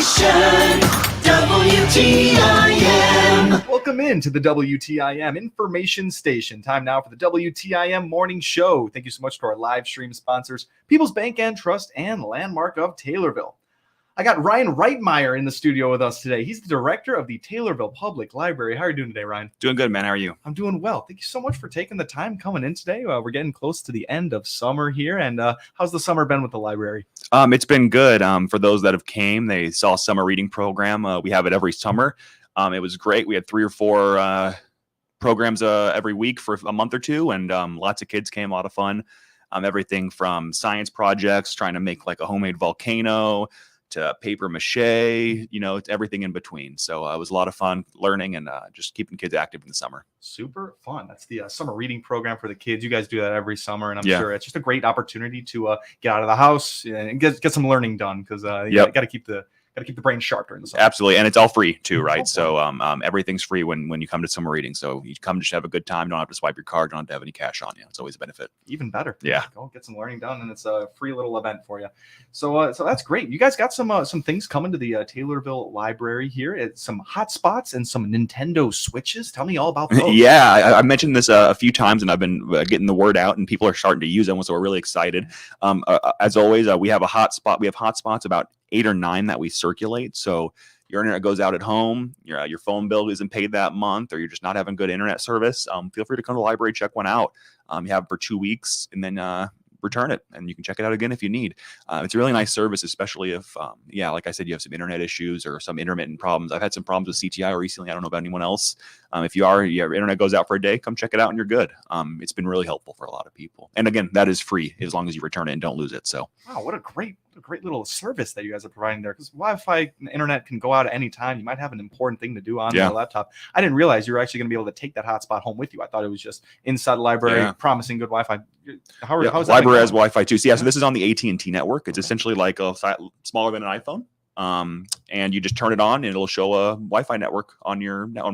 station, WTIM. Welcome into the WTIM information station. Time now for the WTIM morning show. Thank you so much to our live stream sponsors, People's Bank and Trust and Landmark of Taylorville. I got Ryan Reitmeyer in the studio with us today. He's the director of the Taylorville Public Library. How are you doing today, Ryan? Doing good, man. How are you? I'm doing well. Thank you so much for taking the time coming in today. We're getting close to the end of summer here. And how's the summer been with the library? It's been good. For those that have came, they saw a summer reading program. We have it every summer. It was great. We had 3 or 4 programs every week for a month or two, and lots of kids came, a lot of fun. Everything from science projects, trying to make like a homemade volcano, to paper mache, it's everything in between. So it was a lot of fun learning and just keeping kids active in the summer. Super fun. That's the summer reading program for the kids. You guys do that every summer, and I'm sure it's just a great opportunity to get out of the house and get some learning done, because you got to keep the brain sharp during the summer. Absolutely. And it's all free too, right? So everything's free when you come to summer reading. So you come just have a good time. Don't have to swipe your card. Don't have to have any cash on you. It's always a benefit. Even better. Yeah. Go get some learning done, and it's a free little event for you. So that's great. You guys got some things coming to the Taylorville Library here. It's some hotspots and some Nintendo Switches. Tell me all about those. Yeah, I mentioned this a few times, and I've been getting the word out, and people are starting to use them, so we're really excited. As always, we have a hotspot. We have hotspots, about 8 or 9 that we circulate. So your internet goes out at home, your phone bill isn't paid that month, or you're just not having good internet service, feel free to come to the library, check one out. You have it for 2 weeks, and then return it, and you can check it out again if you need. It's a really nice service, especially if, like I said, you have some internet issues or some intermittent problems. I've had some problems with CTI recently. I don't know about anyone else. If your internet goes out for a day, come check it out and you're good. It's been really helpful for a lot of people. And again, that is free as long as you return it and don't lose it. So wow, what a great little service that you guys are providing there, because Wi-Fi and internet can go out at any time. You might have an important thing to do on your laptop. I didn't realize you were actually going to be able to take that hotspot home with you. I thought it was just inside the library, promising good Wi-Fi. How's that? Library has Wi-Fi too. So so this is on the AT&T network. It's essentially like smaller than an iPhone. And you just turn it on and it'll show a Wi-Fi network on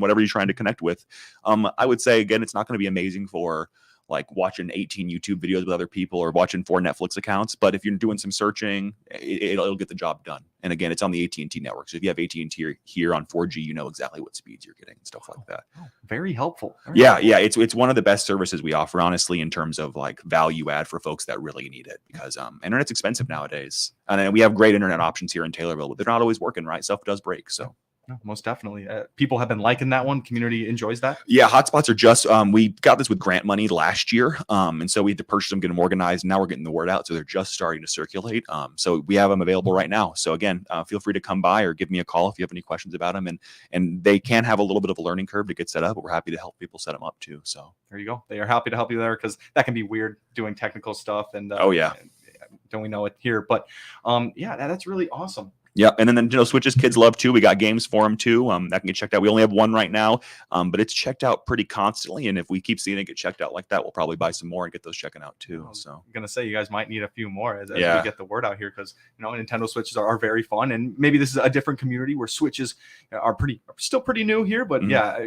whatever you're trying to connect with. I would say, again, it's not going to be amazing for like watching 18 YouTube videos with other people or watching 4 Netflix accounts. But if you're doing some searching, it'll get the job done. And again, it's on the AT&T network. So if you have AT&T here on 4G, you know exactly what speeds you're getting and stuff like that. Oh, very helpful. Yeah. It's one of the best services we offer, honestly, in terms of like value add for folks that really need it, because internet's expensive nowadays. And we have great internet options here in Taylorville, but they're not always working, right? Stuff does break. So no, most definitely. People have been liking that one. Community enjoys that. Yeah, hotspots are just, we got this with grant money last year. And so we had to purchase them, get them organized. Now we're getting the word out. So they're just starting to circulate. So we have them available right now. So again, feel free to come by or give me a call if you have any questions about them. And they can have a little bit of a learning curve to get set up, but we're happy to help people set them up too. So there you go. They are happy to help you there, because that can be weird doing technical stuff. And don't we know it here? But that's really awesome. Yeah, and then Switches kids love too. We got games for them too. That can get checked out. We only have one right now, but it's checked out pretty constantly. And if we keep seeing it get checked out like that, we'll probably buy some more and get those checking out too. So I'm gonna say you guys might need a few more as we get the word out here, because Nintendo Switches are very fun, and maybe this is a different community where Switches are still pretty new here. But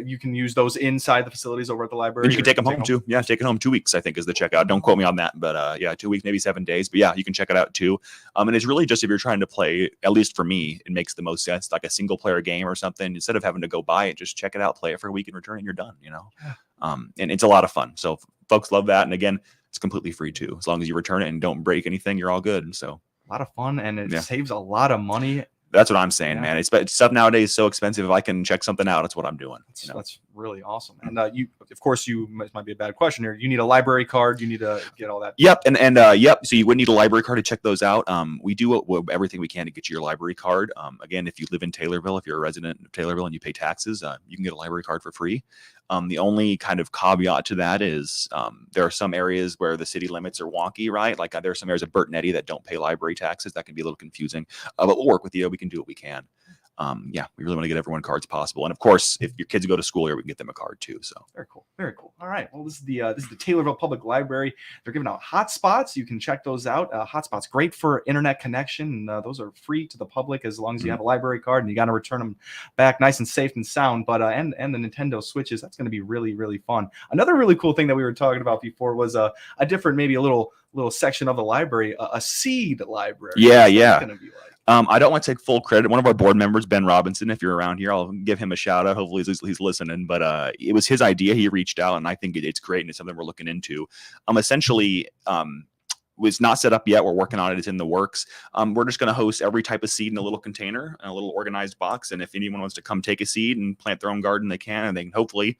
you can use those inside the facilities over at the library. And you can take them home too. Yeah, take it home 2 weeks, I think, is the checkout. Don't quote me on that, but 2 weeks, maybe 7 days. But yeah, you can check it out too. And it's really just if you're trying to play, at least for me, it makes the most sense, like a single player game or something. Instead of having to go buy it, just check it out, play it for a week and return it, and you're done, and it's a lot of fun. So folks love that. And again, it's completely free too. As long as you return it and don't break anything, you're all good. So a lot of fun, and it saves a lot of money. That's what I'm saying, man. It's stuff nowadays is so expensive. If I can check something out, that's what I'm doing. That's really awesome. And this might be a bad question here. You need a library card. You need to get all that. Yep. So you would need a library card to check those out. We do everything we can to get you your library card. Again, if you live in Taylorville, if you're a resident of Taylorville and you pay taxes, you can get a library card for free. The only kind of caveat to that is there are some areas where the city limits are wonky, right? Like there are some areas of Burton Eddy that don't pay library taxes. That can be a little confusing, but we'll work with you. We can do what we can. We really want to get everyone cards possible. And of course, if your kids go to school here, we can get them a card too. So very cool. Very cool. All right. Well, this is the Taylorville Public Library. They're giving out hotspots. You can check those out. Hotspots, great for internet connection. And, those are free to the public as long as you have a library card, and you got to return them back nice and safe and sound. But and the Nintendo Switches, that's going to be really, really fun. Another really cool thing that we were talking about before was a different, maybe a little section of the library, a seed library. Yeah. What's that gonna be like? I don't want to take full credit. One of our board members, Ben Robinson, if you're around here, I'll give him a shout out. Hopefully he's listening. But it was his idea. He reached out, and I think it's great, and it's something we're looking into. Essentially, was not set up yet. We're working on it. It's in the works. We're just going to host every type of seed in a little container, in a little organized box. And if anyone wants to come take a seed and plant their own garden, they can. And they can hopefully,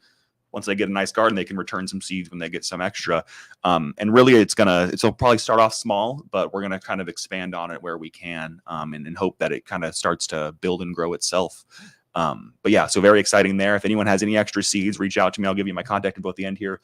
once they get a nice garden, they can return some seeds when they get some extra. And really, it'll probably start off small, but we're going to kind of expand on it where we can, and hope that it kind of starts to build and grow itself. But yeah, so very exciting there. If anyone has any extra seeds, reach out to me. I'll give you my contact info at the end here.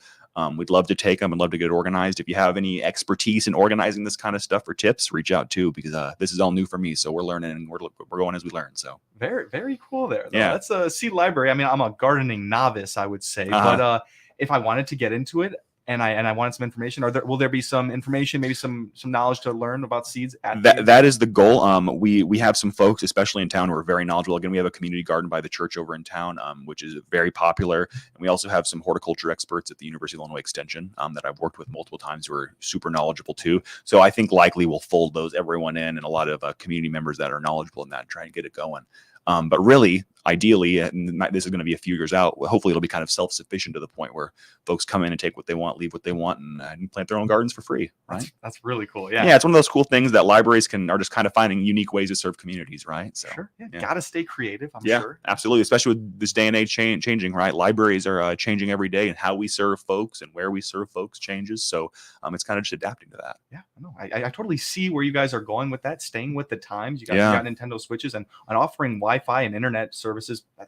We'd love to take them and love to get it organized. If you have any expertise in organizing this kind of stuff or tips, reach out too, because this is all new for me. So we're learning and we're going as we learn. So very, very cool there. Though. Yeah. That's a seed library. I mean, I'm a gardening novice, I would say, but if I wanted to get into it, and I wanted some information, will there be some information, maybe some knowledge to learn about seeds? That is the goal. We have some folks, especially in town, who are very knowledgeable. Again, we have a community garden by the church over in town, which is very popular. And we also have some horticulture experts at the University of Illinois Extension that I've worked with multiple times who are super knowledgeable too. So I think likely we'll fold everyone in, and a lot of community members that are knowledgeable in that, try and get it going. But really, ideally, and this is going to be a few years out, hopefully it'll be kind of self-sufficient to the point where folks come in and take what they want, leave what they want, and plant their own gardens for free, right? That's really cool. Yeah. Yeah, it's one of those cool things that libraries are just kind of finding unique ways to serve communities, right? So sure. Yeah. Got to stay creative, I'm yeah, sure. Absolutely. Especially with this day and age changing, right? Libraries are changing every day, and how we serve folks and where we serve folks changes. So it's kind of just adapting to that. Yeah, no, I totally see where you guys are going with that, staying with the times. You guys got Nintendo Switches and offering Wi-Fi and internet services.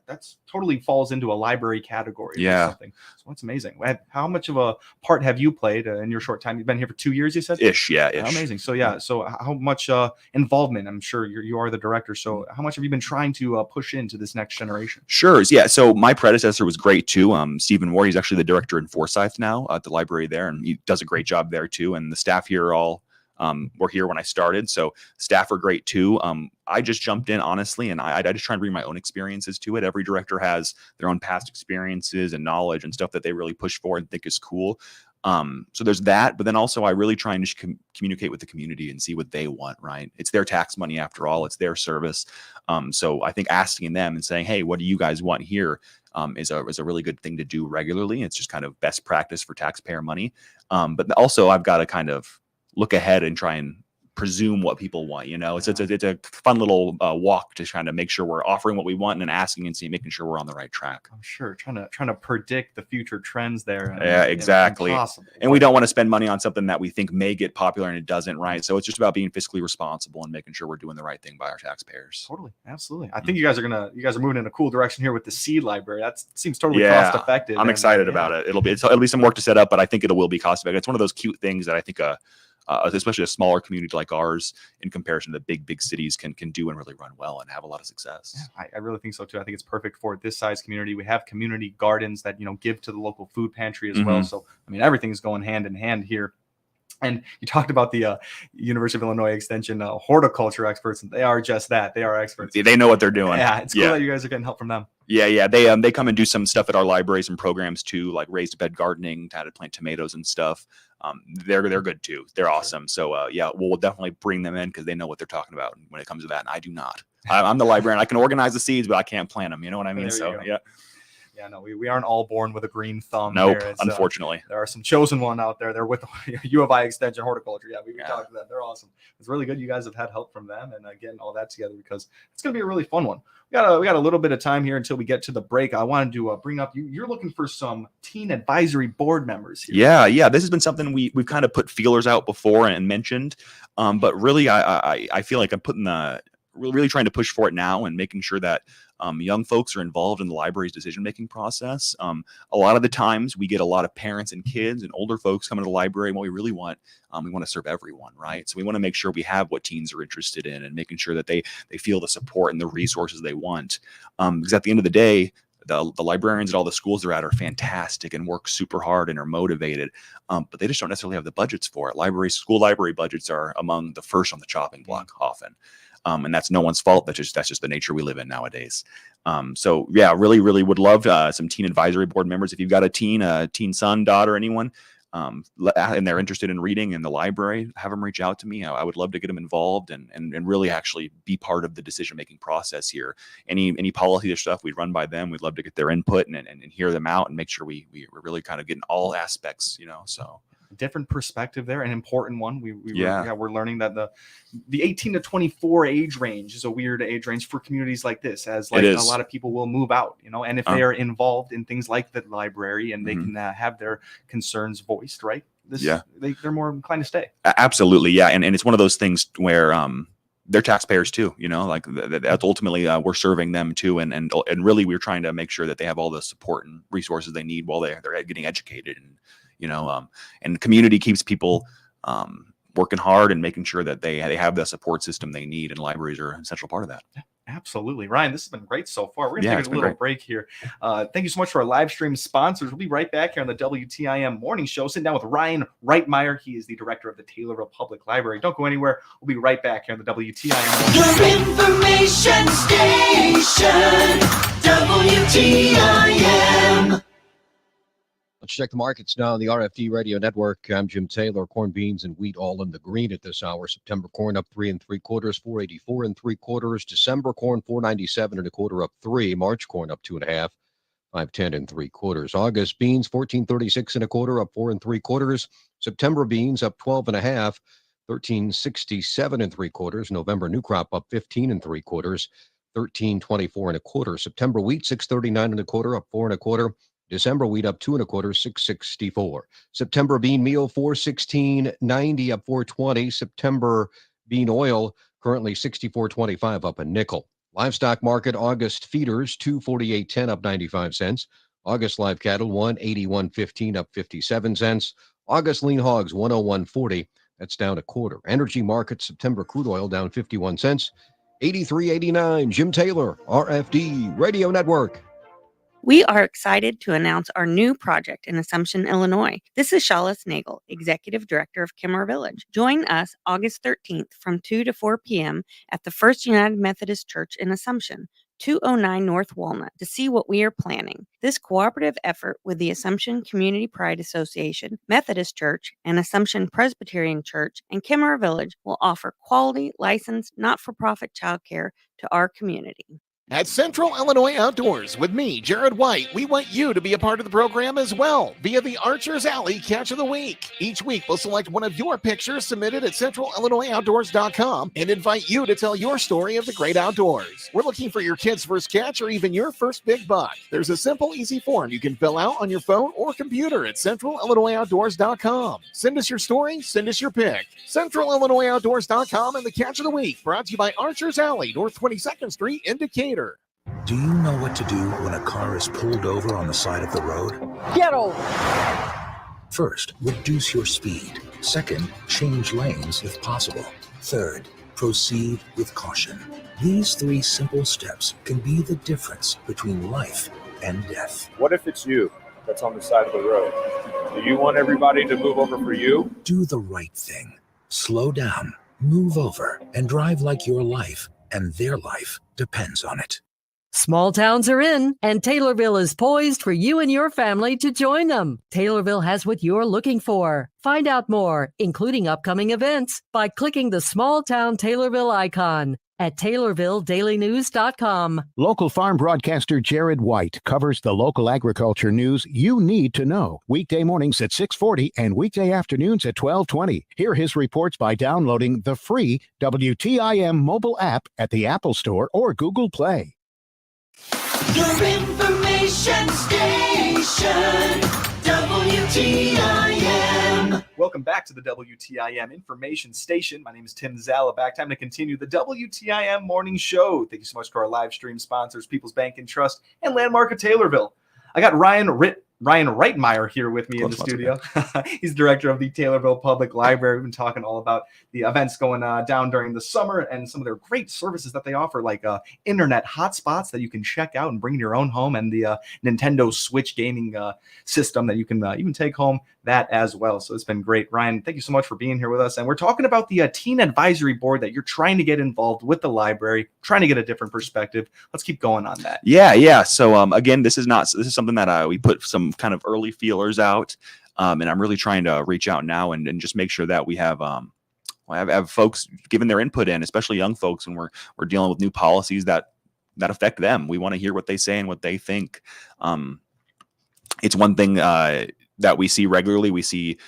That's totally falls into a library category. Yeah. Or something. So it's amazing. How much of a part have you played in your short time? You've been here for 2 years, you said? Ish. Amazing. So yeah. So how much involvement? I'm sure you are the director. So how much have you been trying to push into this next generation? Sure. Yeah. So my predecessor was great too. Stephen Ward. He's actually the director in Forsyth now at the library there, and he does a great job there too. And the staff here are all were here when I started, so staff are great too. I just jumped in honestly, and I just try and bring my own experiences to it. Every director has their own past experiences and knowledge and stuff that they really push for and think is cool. So there's that, but then also I really try and just communicate with the community and see what they want, right? It's their tax money after all, it's their service. So I think asking them and saying, hey, what do you guys want here? Is a really good thing to do regularly. It's just kind of best practice for taxpayer money. But also I've got to kind of look ahead and try and presume what people want. It's a fun little walk to trying to make sure we're offering what we want, and then asking and making sure we're on the right track. I'm sure trying to predict the future trends there. Yeah, exactly. And we don't want to spend money on something that we think may get popular and it doesn't, right? So it's just about being fiscally responsible and making sure we're doing the right thing by our taxpayers. Totally, absolutely. I think you guys are moving in a cool direction here with the seed library. That seems totally cost effective. I'm excited about it. It'll be some work to set up, but I think it will be cost effective. It's one of those cute things that I think especially a smaller community like ours, in comparison to the big cities, can do and really run well and have a lot of success. Yeah, I really think so too. I think it's perfect for this size community. We have community gardens that give to the local food pantry as well. So I mean, everything's going hand in hand here. And you talked about the University of Illinois Extension horticulture experts, and they are just that. They are experts. They know what they're doing. Yeah, it's cool that you guys are getting help from them. Yeah. They come and do some stuff at our libraries and programs too, like raised bed gardening, how to plant tomatoes and stuff. They're good too. They're awesome. So we'll definitely bring them in because they know what they're talking about when it comes to that. And I do not. I'm the librarian. I can organize the seeds, but I can't plant them. You know what I mean? So yeah. Yeah, no, we aren't all born with a green thumb. Nope, unfortunately. There are some chosen one out there. They're with the U of I Extension Horticulture. Yeah, we talked to them. They're awesome. It's really good you guys have had help from them and getting all that together, because it's going to be a really fun one. We got a little bit of time here until we get to the break. I wanted to bring up, you're looking for some teen advisory board members here. Yeah. This has been something we've kind of put feelers out before and mentioned, but really I feel like I'm really trying to push for it now and making sure that young folks are involved in the library's decision-making process. A lot of the times we get a lot of parents and kids and older folks coming to the library, and what we really want, we want to serve everyone, right? So we want to make sure we have what teens are interested in and making sure that they feel the support and the resources they want. Because at the end of the day, the librarians at all the schools they're at are fantastic and work super hard and are motivated, but they just don't necessarily have the budgets for it. School library budgets are among the first on the chopping block often. And that's no one's fault. That's just the nature we live in nowadays. So yeah, really would love some teen advisory board members. If you've got a teen son, daughter, anyone, and they're interested in reading in the library, have them reach out to me. I would love to get them involved and really actually be part of the decision-making process here. Any policy or stuff we'd run by them. We'd love to get their input and hear them out and make sure we're really kind of getting all aspects, so. Different perspective there, an important one. We're learning that the 18 to 24 age range is a weird age range for communities like this, as like a lot of people will move out, and if they are involved in things like the library and they can have their concerns voiced, right? They're more inclined to stay. Absolutely, yeah, and it's one of those things where they're taxpayers too, like that's ultimately we're serving them too, and really we're trying to make sure that they have all the support and resources they need while they're getting educated, and and community keeps people working hard and making sure that they have the support system they need, and libraries are an essential part of that. Absolutely. Ryan, this has been great so far. We're going to take a little break here. Thank you so much for our live stream sponsors. We'll be right back here on the WTIM Morning Show, sitting down with Ryan Reitmeyer. He is the director of the Taylorville Public Library. Don't go anywhere. We'll be right back here on the WTIM Morning Show. Your information station, WTIM. Let's check the markets now on the RFD Radio Network. I'm Jim Taylor. Corn, beans, and wheat all in the green at this hour. September corn up 3 3/4, 484 3/4. December corn 497 1/4 up 3. March corn up 2.5, 510 3/4. August beans 1436 1/4 up 4 3/4. September beans up 12.5, 1367 3/4. November new crop up 15 3/4, 1324 1/4. September wheat 639 1/4 up 4 1/4. December wheat up 2 1/4, 664. September bean meal 416.90 up 420. September bean oil currently 64.25 up a nickel. Livestock market August feeders 248.10 up 95 cents. August live cattle 181.15 up 57 cents. August lean hogs 101.40, that's down 1/4. Energy market September crude oil down 51 cents, 83.89. Jim Taylor, RFD Radio Network. We are excited to announce our new project in Assumption, Illinois. This is Shalis Nagel, Executive Director of Kimmer Village. Join us August 13th from 2 to 4 p.m. at the First United Methodist Church in Assumption, 209 North Walnut, to see what we are planning. This cooperative effort with the Assumption Community Pride Association, Methodist Church, and Assumption Presbyterian Church and Kimmer Village will offer quality, licensed, not-for-profit childcare to our community. At Central Illinois Outdoors, with me, Jared White, we want you to be a part of the program as well via the Archer's Alley Catch of the Week. Each week, we'll select one of your pictures submitted at centralillinoisoutdoors.com and invite you to tell your story of the great outdoors. We're looking for your kid's first catch or even your first big buck. There's a simple, easy form you can fill out on your phone or computer at centralillinoisoutdoors.com. Send us your story, send us your pic. centralillinoisoutdoors.com and the Catch of the Week, brought to you by Archer's Alley, North 22nd Street in Decatur. Do you know what to do when a car is pulled over on the side of the road? Get over! First, reduce your speed. Second, change lanes if possible. Third, proceed with caution. These 3 simple steps can be the difference between life and death. What if it's you that's on the side of the road? Do you want everybody to move over for you? Do the right thing. Slow down, move over, and drive like your life and their life depends on it. Small towns are in, and Taylorville is poised for you and your family to join them. Taylorville has what you're looking for. Find out more, including upcoming events, by clicking the Small Town Taylorville icon at TaylorvilleDailyNews.com. Local farm broadcaster Jared White covers the local agriculture news you need to know. Weekday mornings at 6:40 and weekday afternoons at 12:20. Hear his reports by downloading the free WTIM mobile app at the Apple Store or Google Play. Your information station, WTIM. Welcome back to the WTIM Information Station. My name is Tim Zalabak. Time to continue the WTIM Morning Show. Thank you so much to our live stream sponsors, People's Bank and Trust and Landmark of Taylorville. I got Ryan Reitmeyer here with me in the studio. He's director of the Taylorville Public Library. We've been talking all about the events going down during the summer and some of their great services that they offer, like internet hotspots that you can check out and bring to your own home, and the Nintendo Switch gaming system that you can even take home that as well. So it's been great. Ryan, thank you so much for being here with us. And we're talking about the teen advisory board that you're trying to get involved with the library, trying to get a different perspective. Let's keep going on that. Yeah. So again, this is something that we put some kind of early feelers out. And I'm really trying to reach out now and just make sure that we have have folks giving their input in, especially young folks, when we're dealing with new policies that affect them. We want to hear what they say and what they think. It's one thing that we see regularly. We see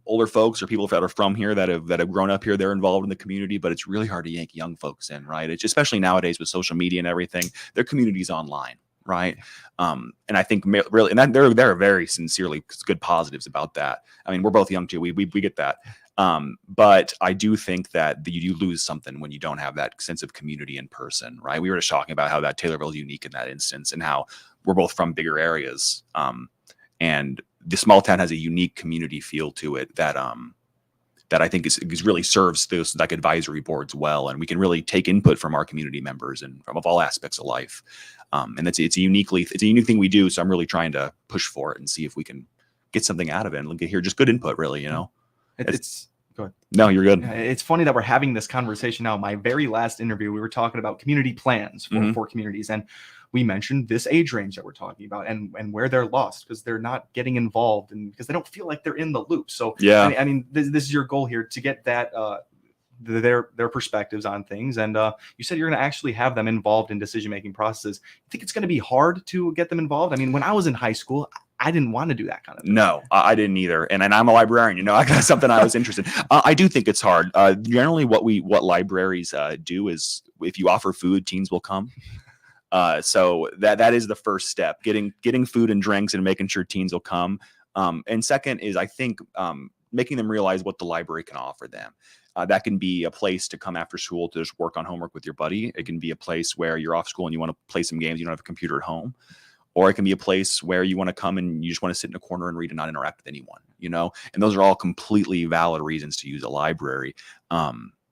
older folks or people that are from here that have grown up here. They're involved in the community, but it's really hard to yank young folks in, right? It's especially nowadays with social media and everything. Their community's online, right? And I think really, and there are very sincerely good positives about that. I mean, we're both young too. We get that. But I do think that you lose something when you don't have that sense of community in person, right? We were just talking about how that Taylorville is unique in that instance, and how we're both from bigger areas. And the small town has a unique community feel to it that I think is really serves those like advisory boards well, and we can really take input from our community members and from all aspects of life. And it's a unique thing we do. So I'm really trying to push for it and see if we can get something out of it and hear just good input, really, you know. It's go ahead. No, you're good. Yeah, it's funny that we're having this conversation now. My very last interview, we were talking about community plans for communities, and we mentioned this age range that we're talking about and where they're lost because they're not getting involved and because they don't feel like they're in the loop. So yeah, I mean this is your goal here, to get that their perspectives on things. And you said you're going to actually have them involved in decision-making processes. You think it's going to be hard to get them involved? I mean, when I was in high school, I didn't want to do that kind of thing. No, I didn't either. And I'm a librarian, you know, I got something I was interested in. I do think it's hard. Generally what libraries do is if you offer food, teens will come. So that is the first step, getting food and drinks and making sure teens will come. And second is, I think, making them realize what the library can offer them. That can be a place to come after school to just work on homework with your buddy. It can be a place where you're off school and you want to play some games. You don't have a computer at home. Or it can be a place where you want to come and you just want to sit in a corner and read and not interact with anyone, you know? And those are all completely valid reasons to use a library.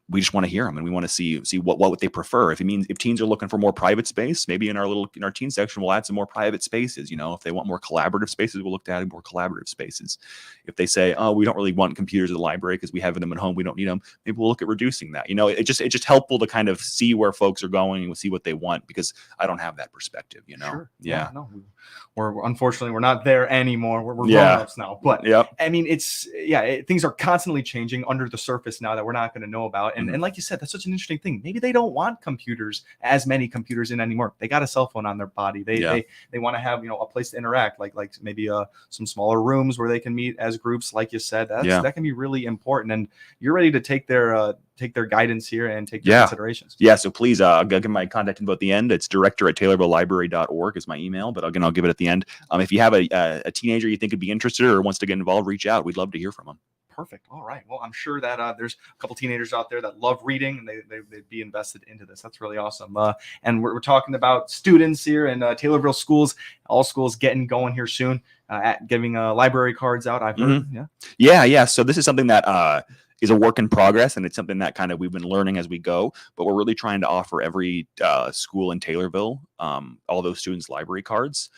We just want to hear them and we want to see what they prefer. If teens are looking for more private space, maybe in our teen section, we'll add some more private spaces. You know, if they want more collaborative spaces, we'll look to add more collaborative spaces. If they say, oh, we don't really want computers at the library because we have them at home, we don't need them, maybe we'll look at reducing that. You know, it's just helpful to kind of see where folks are going and see what they want, because I don't have that perspective, you know? Sure. Yeah. No, we're unfortunately, we're not there anymore. We're grown-ups now. But I mean, things are constantly changing under the surface now that we're not going to know about. And like you said, that's such an interesting thing. Maybe they don't want as many computers in anymore. They got a cell phone on their body. They want to have, you know, a place to interact, like maybe some smaller rooms where they can meet as groups, like you said. That can be really important. And you're ready to take their guidance here and take their considerations. Yeah. So please, I'll give my contact info at the end. It's director@taylorvillelibrary.org is my email, but again, I'll give it at the end. If you have a teenager you think would be interested or wants to get involved, reach out. We'd love to hear from them. Perfect. All right. Well, I'm sure that there's a couple teenagers out there that love reading and they'd be invested into this. That's really awesome. And we're talking about students here in Taylorville schools, all schools getting going here soon, giving library cards out. I've heard. Yeah. So this is something that is a work in progress, and it's something that kind of we've been learning as we go, but we're really trying to offer every school in Taylorville, all those students, library cards.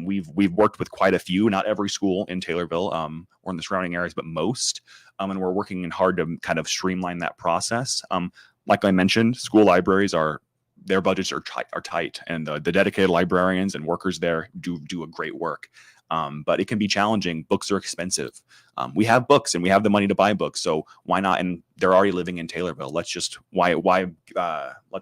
We've worked with quite a few, not every school in Taylorville or in the surrounding areas, but most. And we're working hard to kind of streamline that process. Like I mentioned, school libraries their budgets are tight, and the dedicated librarians and workers there do a great work. But it can be challenging. Books are expensive. We have books and we have the money to buy books, so why not? And they're already living in Taylorville. Let's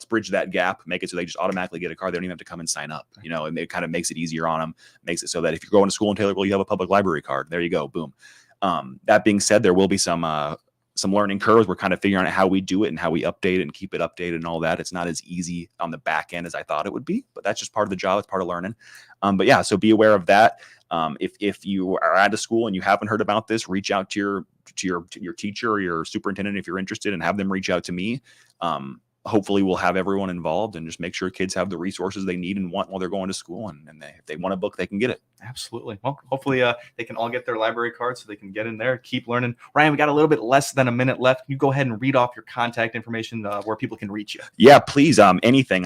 bridge that gap, make it so they just automatically get a card. They don't even have to come and sign up, you know, and it kind of makes it easier on them, makes it so that if you're going to school in Taylorville, you have a public library card. There you go. Boom. That being said, there will be some learning curves. We're kind of figuring out how we do it and how we update it and keep it updated and all that. It's not as easy on the back end as I thought it would be, but that's just part of the job. It's part of learning. But yeah, so be aware of that. If you are at a school and you haven't heard about this, reach out to your teacher or your superintendent if you're interested, and have them reach out to me. Hopefully we'll have everyone involved and just make sure kids have the resources they need and want while they're going to school. And if they want a book, they can get it. Absolutely. Well, hopefully they can all get their library cards so they can get in there, keep learning. Ryan, we got a little bit less than a minute left. Can you go ahead and read off your contact information where people can reach you? Yeah, please. Anything.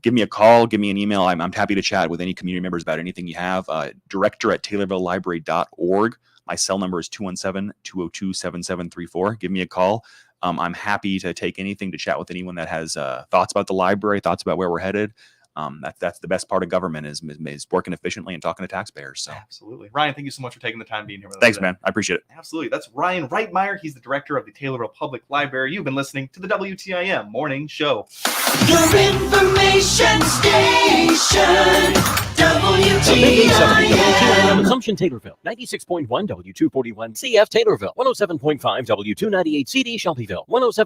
Give me a call, give me an email. I'm happy to chat with any community members about anything you have. Director@taylorvillelibrary.org. My cell number is 217-202-7734. Give me a call. I'm happy to take anything, to chat with anyone that has thoughts about the library, thoughts about where we're headed. That's the best part of government is working efficiently and talking to taxpayers. So Absolutely. Ryan, thank you so much for taking the time being here with us. thanks, today. man. I appreciate it. Absolutely. That's Ryan Reitmeyer. He's the director of the Taylorville Public Library. You've been listening to the WTIM Morning Show. Your information station. WTIM. WTIM Assumption Taylorville, 96.1 W241 CF Taylorville, 107.5 W298 CD Shelbyville, 107.